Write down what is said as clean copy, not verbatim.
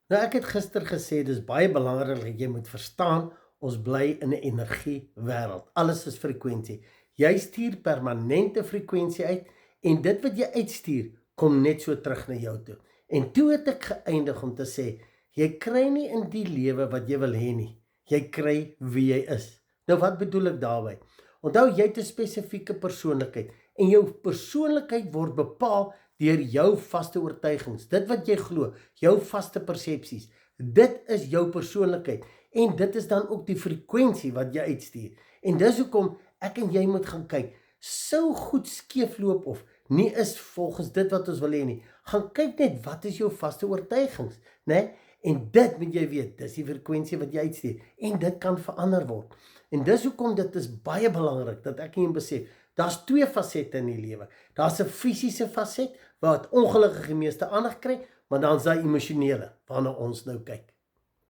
Nou ek het gister gesê dis baie belangrik dat jy moet verstaan ons bly in 'n energiewêreld. Alles is frekwensie. Jy stuur permanente frekwensie uit en dit wat jy uitstuur kom net so terug na jou toe. En toe het ek geëindig om te sê jy kry nie in die lewe wat jy wil hê nie. Jy kry wie jy is. Nou wat bedoel ek daarmee? Onthou jy het 'n spesifieke persoonlikheid en jou persoonlikheid word bepaal deur jou vaste oortuigings, dit wat jy glo, jou vaste persepsies. Dit is jou persoonlikheid en dit is dan ook die frekwensie wat jy uitstuur. En dis hoekom ek en jy moet gaan kyk, sou goed skeefloop of nie is volgens dit wat ons wil hê nie. Gaan kyk net wat is jou vaste oortuigings, né? En dit moet jy weet, dis die frekwensie wat jy uitstuur en dit kan verander word. En dis hoekom dit is baie belangrik dat ek en jy besef, daar's twee fasette in die lewe. Daar's 'n fisiese faset wat ongelukkig die meeste aandag kry, maar dan's daai emosionele waarna ons nou kyk.